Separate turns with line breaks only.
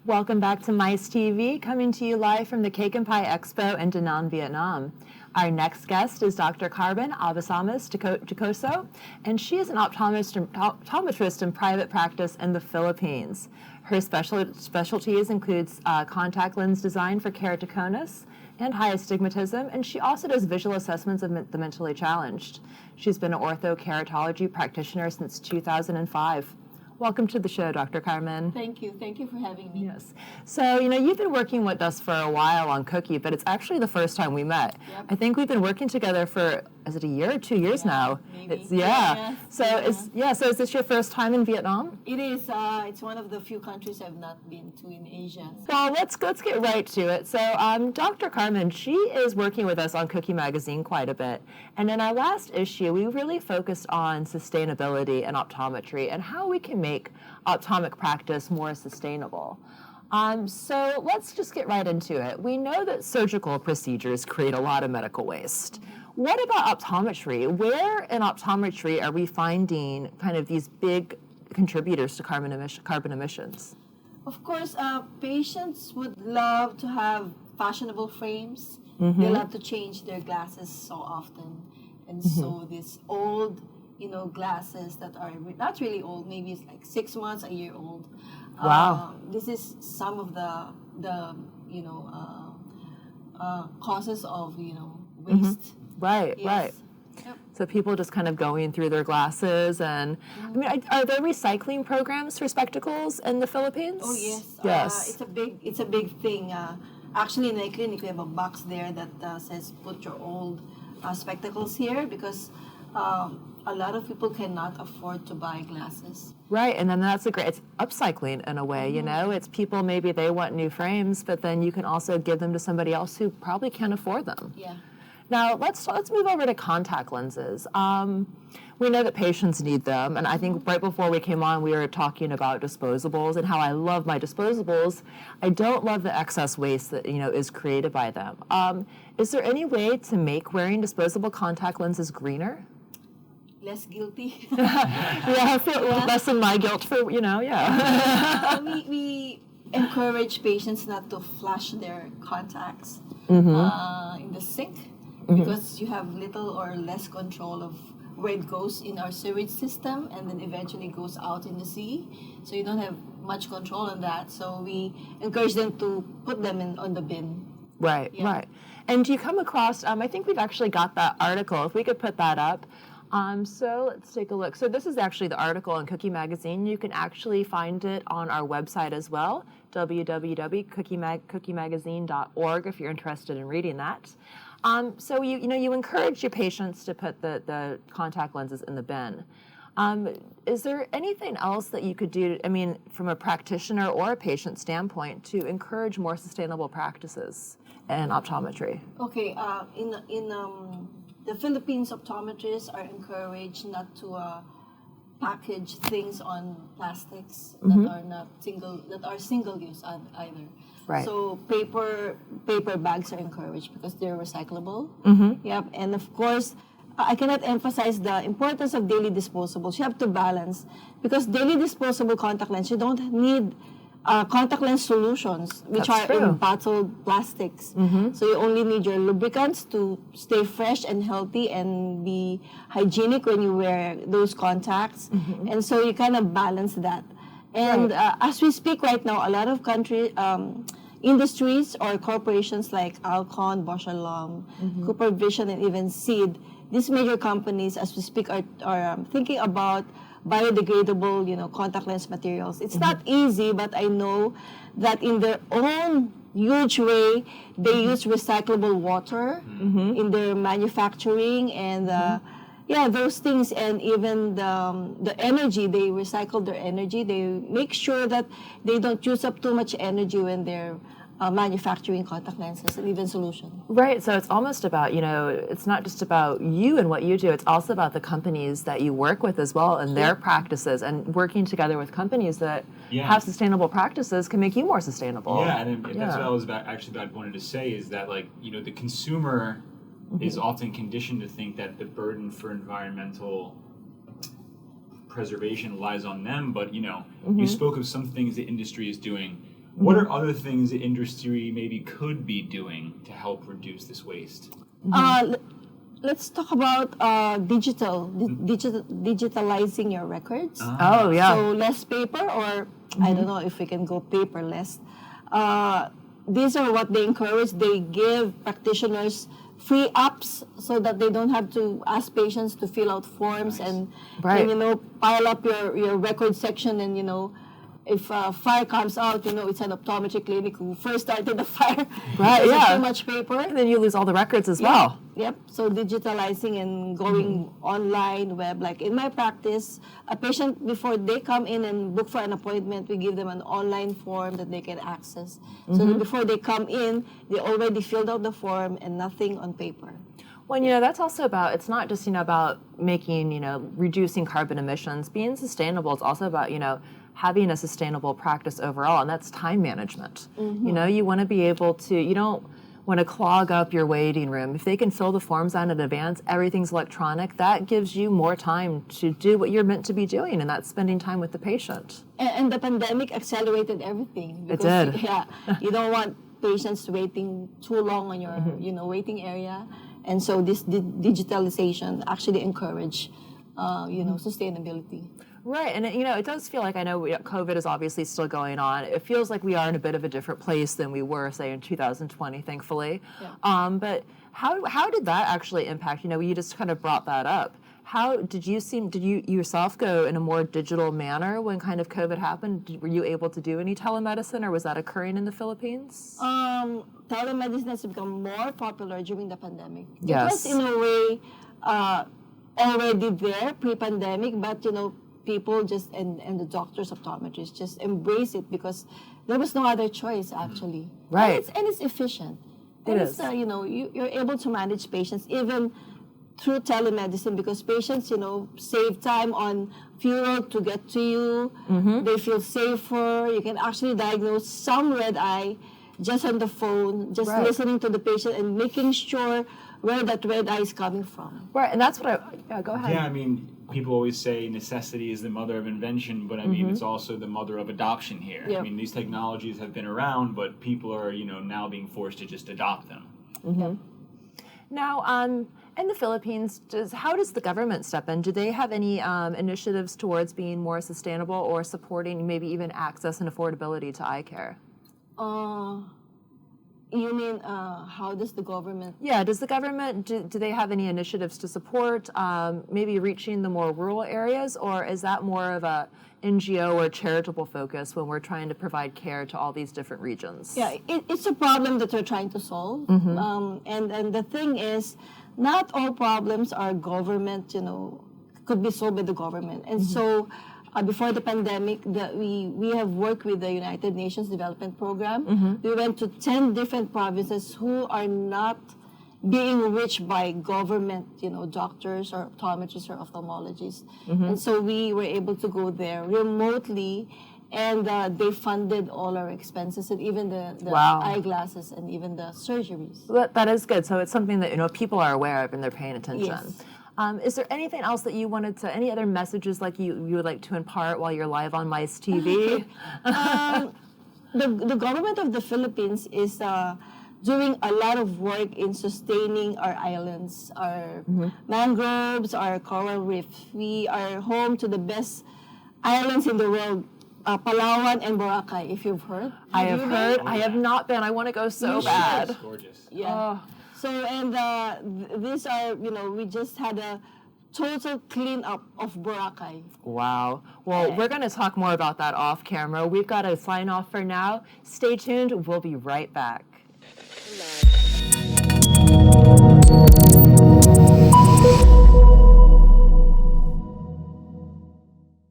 Welcome back to Mice TV, coming to you live from the CAKE Pie Expo in Da Nang, Vietnam. Our next guest is Dr. Carmen Abesamis-Dichoso, and she is an optometrist in private practice in the Philippines. Her specialties includes contact lens design for keratoconus and high astigmatism, and she also does visual assessments of the mentally challenged. She's been an orthokeratology practitioner since 2005. Welcome to the show, Dr. Carmen.
Thank you. Thank you for having me.
Yes. So, you've been working with us for a while on Cookie, but it's actually the first time we met.
Yep.
I think we've been working together for, is it a year or 2 years now?
Maybe.
So is this your first time in Vietnam?
It is. It's one of the few countries I've not been to in Asia.
Well, let's get right to it. So, Dr. Carmen, she is working with us on Cookie Magazine quite a bit. And in our last issue, we really focused on sustainability and optometry and how we can make optomic practice more sustainable. So let's just get right into it. We know that surgical procedures create a lot of medical waste. What about optometry? Where in optometry are we finding kind of these big contributors to carbon emissions?
Of course, patients would love to have fashionable frames. They love to change their glasses so often. And so these old, glasses that are not really old, maybe it's like 6 months, a year old.
Wow.
This is some of the causes of, waste.
Right,
Yes.
right.
Yep.
So people just kind of going through their glasses and, are there recycling programs for spectacles in the Philippines?
Oh yes.
Yes.
It's a big thing. Actually, in my clinic, we have a box there that says "Put your old spectacles here," because a lot of people cannot afford to buy glasses.
Right, and then it's upcycling in a way, It's people, maybe they want new frames, but then you can also give them to somebody else who probably can't afford them.
Yeah.
Now, let's move over to contact lenses. We know that patients need them, and I think right before we came on, we were talking about disposables and how I love my disposables. I don't love the excess waste that, is created by them. Is there any way to make wearing disposable contact lenses greener?
Less guilty.
I feel lessen my guilt for,
We encourage patients not to flush their contacts in the sink because you have little or less control of where it goes in our sewage system and then eventually goes out in the sea. So you don't have much control on that. So we encourage them to put them on the bin.
Right, right. And do you come across, I think we've actually got that article, if we could put that up. So let's take a look. So this is actually the article in Cookie Magazine. You can actually find it on our website as well, www.cookiemagazine.org if you're interested in reading that. So you encourage your patients to put the contact lenses in the bin. Is there anything else that you could do, from a practitioner or a patient standpoint, to encourage more sustainable practices in optometry?
Okay, in the Philippines, optometrists are encouraged not to package things on plastics that are single use either.
Right.
So paper bags are encouraged because they're recyclable. Yep, and of course, I cannot emphasize the importance of daily disposables. You have to balance because daily disposable contact lens, you don't need contact lens solutions, which
That's
are
true.
in bottled plastics. So you only need your lubricants to stay fresh and healthy and be hygienic when you wear those contacts. And so you kind of balance that. And as we speak right now, a lot of industries or corporations like Alcon, Bosch Lomb, Cooper Vision, and even Seed, these major companies, as we speak, are thinking about biodegradable, contact lens materials. It's not easy, but I know that in their own huge way, they use recyclable water in their manufacturing and those things, and even the energy, they recycle their energy. They make sure that they don't use up too much energy when they're manufacturing contact lenses and even solution.
Right, so it's almost about, it's not just about you and what you do, it's also about the companies that you work with as well and their practices, and working together with companies that have sustainable practices can make you more sustainable.
Yeah, and that's what I was about wanted to say is that, the consumer is often conditioned to think that the burden for environmental preservation lies on them, but you spoke of some things the industry is doing What are other things the industry maybe could be doing to help reduce this waste?
Let's talk about digitalizing your records.
Oh, yeah.
So less paper, or I don't know if we can go paperless. These are what they encourage. They give practitioners free apps so that they don't have to ask patients to fill out forms and
Right.
pile up your record section, and if a fire comes out, it's an optometry clinic who first started the fire.
Right,
Because of
yeah.
too much paper.
And then you lose all the records as well.
Yep. So digitalizing and going online, web. Like in my practice, a patient, before they come in and book for an appointment, we give them an online form that they can access. So that before they come in, they already filled out the form and nothing on paper.
Well, that's also about, it's not just, about making, reducing carbon emissions. Being sustainable is also about, having a sustainable practice overall, and that's time management. You want to be able to, you don't want to clog up your waiting room. If they can fill the forms out in advance, everything's electronic, that gives you more time to do what you're meant to be doing, and that's spending time with the patient.
And the pandemic accelerated everything.
It did.
Yeah, you don't want patients waiting too long on your, waiting area. And so this digitalization actually encourage, sustainability.
Right, and it does feel like, I know COVID is obviously still going on. It feels like we are in a bit of a different place than we were, say, in 2020, thankfully.
Yeah.
But how did that actually impact? You just kind of brought that up. How did you yourself go in a more digital manner when kind of COVID happened? Were you able to do any telemedicine, or was that occurring in the Philippines?
Telemedicine has become more popular during the pandemic.
Yes.
It was in a way already there pre-pandemic, but people just and the doctors, optometrists just embrace it because there was no other choice actually.
Right.
And it's efficient.
It
And
is.
You're able to manage patients even through telemedicine because patients, save time on fuel to get to you. They feel safer. You can actually diagnose some red eye just on the phone, just
Right.
listening to the patient and making sure where that red eye is coming from.
Right, and that's what go ahead.
Yeah, I mean, people always say necessity is the mother of invention, but I mean, it's also the mother of adoption here.
Yep.
I mean, these technologies have been around, but people are, now being forced to just adopt them.
Now, in the Philippines, how does the government step in? Do they have any initiatives towards being more sustainable or supporting maybe even access and affordability to eye care?
You mean how does the government?
Yeah, does the government, do they have any initiatives to support maybe reaching the more rural areas, or is that more of a NGO or charitable focus when we're trying to provide care to all these different regions?
Yeah, it's a problem that we're trying to solve. And the thing is, not all problems are government, could be solved by the government. And so before the pandemic, we have worked with the United Nations Development Program. We went to 10 different provinces who are not being reached by government, doctors or optometrists or ophthalmologists. And so we were able to go there remotely, and they funded all our expenses and even the
Wow.
eyeglasses and even the surgeries.
That is good. So it's something that people are aware of and they're paying attention.
Yes.
Is there anything else that you wanted to, any other messages like you would like to impart while you're live on Mice TV?
The government of the Philippines is doing a lot of work in sustaining our islands, our mangroves, our coral reef. We are home to the best islands in the world, Palawan and Boracay, if you've heard.
I have
you
heard.
been?
I have not been. I want to go so
You should.
bad.
It's gorgeous.
Yeah. So, and these are, we just had a total cleanup of Boracay.
Wow. Well, we're going to talk more about that off camera. We've got to sign off for now. Stay tuned. We'll be right back.